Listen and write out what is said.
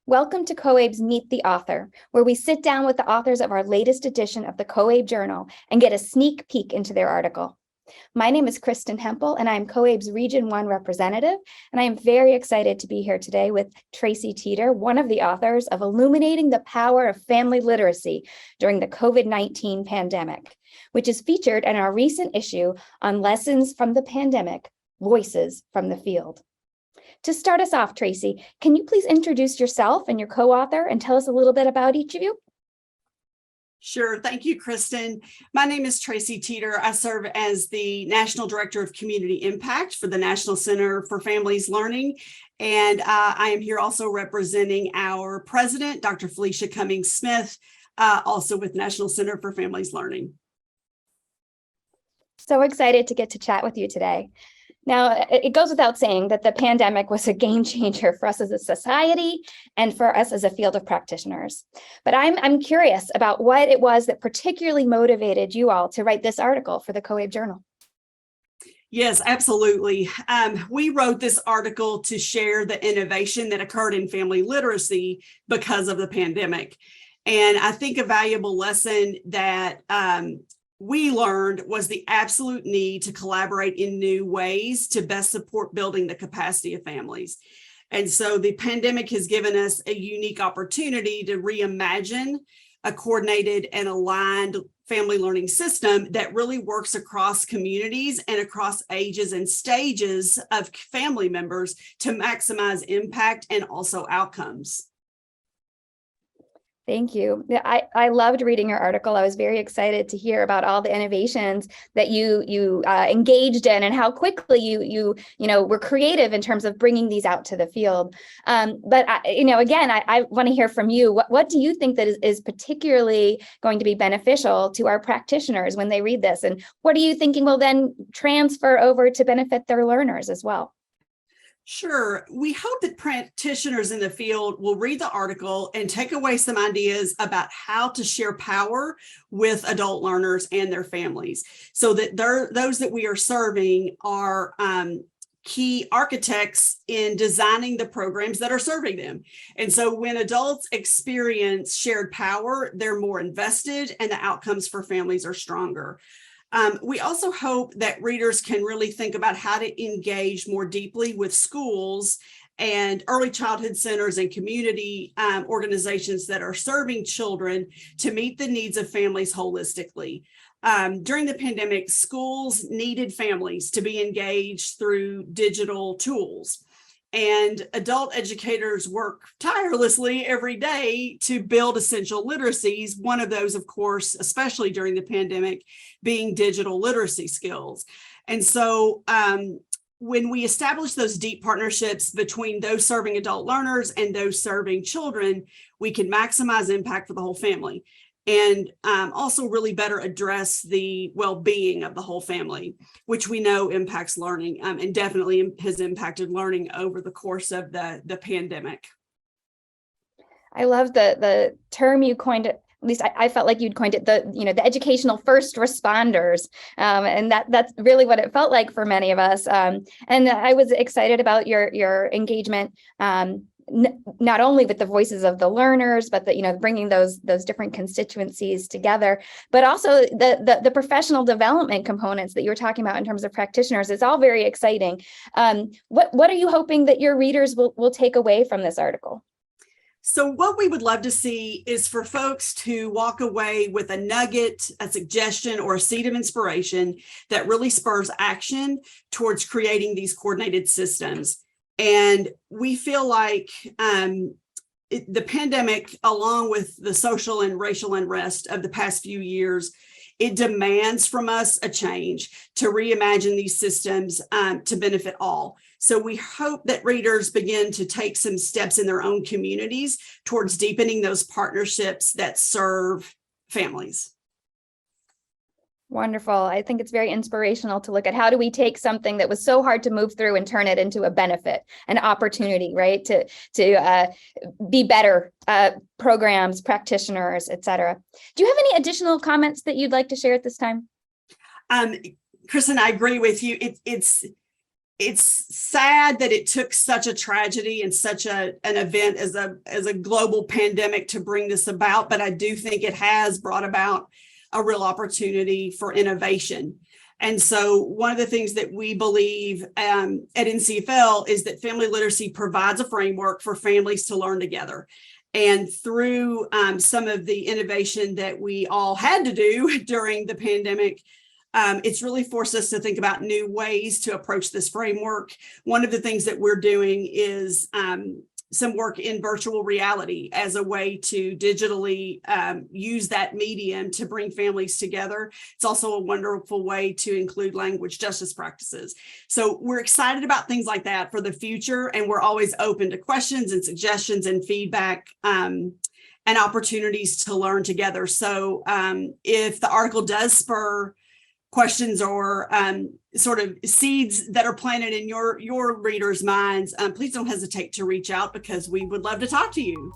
Welcome to COABE's Meet the Author, where we sit down with the authors of our latest edition of the COABE Journal and get a sneak peek into their article. My name is Kristen Hempel, and I am COABE's Region 1 representative, and I am very excited to be here today with Tracy Teater, one of the authors of Illuminating the Power of Family Literacy During the COVID-19 Pandemic, which is featured in our recent issue on Lessons from the Pandemic, Voices from the Field. To start us off, Tracy, can you please introduce yourself and your co-author and tell us a little bit about each of you? Sure. Thank you, Kristen. My name is Tracy Teater. I serve as the National Director of Community Impact for the National Center for Families Learning. And I am here also representing our president, Dr. Felicia Cumings Smith, also with National Center for Families Learning. So excited to get to chat with you today. Now, it goes without saying that the pandemic was a game changer for us as a society and for us as a field of practitioners. But I'm curious about what it was that particularly motivated you all to write this article for the COABE Journal. Yes, absolutely. We wrote this article to share the innovation that occurred in family literacy because of the pandemic. And I think a valuable lesson that we learned was the absolute need to collaborate in new ways to best support building the capacity of families. And so the pandemic has given us a unique opportunity to reimagine a coordinated and aligned family learning system that really works across communities and across ages and stages of family members to maximize impact and also outcomes. Thank you. I loved reading your article. I was very excited to hear about all the innovations that you engaged in and how quickly you were creative in terms of bringing these out to the field. But again, I want to hear from you. What do you think that is particularly going to be beneficial to our practitioners when they read this? And what are you thinking will then transfer over to benefit their learners as well? Sure. We hope that practitioners in the field will read the article and take away some ideas about how to share power with adult learners and their families, so that those that we are serving are key architects in designing the programs that are serving them. And so when adults experience shared power, they're more invested and the outcomes for families are stronger. We also hope that readers can really think about how to engage more deeply with schools and early childhood centers and community organizations that are serving children to meet the needs of families holistically. During the pandemic, schools needed families to be engaged through digital tools. And adult educators work tirelessly every day to build essential literacies. One of those, of course, especially during the pandemic, being digital literacy skills. And so when we establish those deep partnerships between those serving adult learners and those serving children, we can maximize impact for the whole family and also really better address the well-being of the whole family, which we know impacts learning and definitely has impacted learning over the course of the pandemic. I love the term you coined, at least I felt like you'd coined it, the educational first responders. And that's really what it felt like for many of us. And I was excited about your engagement, not only with the voices of the learners, but bringing those different constituencies together, but also the professional development components that you were talking about in terms of practitioners. It's all very exciting. What are you hoping that your readers will take away from this article? So what we would love to see is for folks to walk away with a nugget, a suggestion, or a seed of inspiration that really spurs action towards creating these coordinated systems. And we feel like the pandemic, along with the social and racial unrest of the past few years, it demands from us a change to reimagine these systems to benefit all. So we hope that readers begin to take some steps in their own communities towards deepening those partnerships that serve families. Wonderful. I think it's very inspirational to look at how do we take something that was so hard to move through and turn it into a benefit, an opportunity, right? To be better programs, practitioners, et cetera. Do you have any additional comments that you'd like to share at this time? Kristen, I agree with you. it's sad that it took such a tragedy and such an event as a global pandemic to bring this about, but I do think it has brought about a real opportunity for innovation. And so one of the things that we believe at NCFL is that family literacy provides a framework for families to learn together. And through some of the innovation that we all had to do during the pandemic, it's really forced us to think about new ways to approach this framework. One of the things that we're doing is some work in virtual reality as a way to digitally use that medium to bring families together. It's also a wonderful way to include language justice practices. So we're excited about things like that for the future, and we're always open to questions and suggestions and feedback and opportunities to learn together. So if the article does spur questions or sort of seeds that are planted in your readers' minds, please don't hesitate to reach out because we would love to talk to you.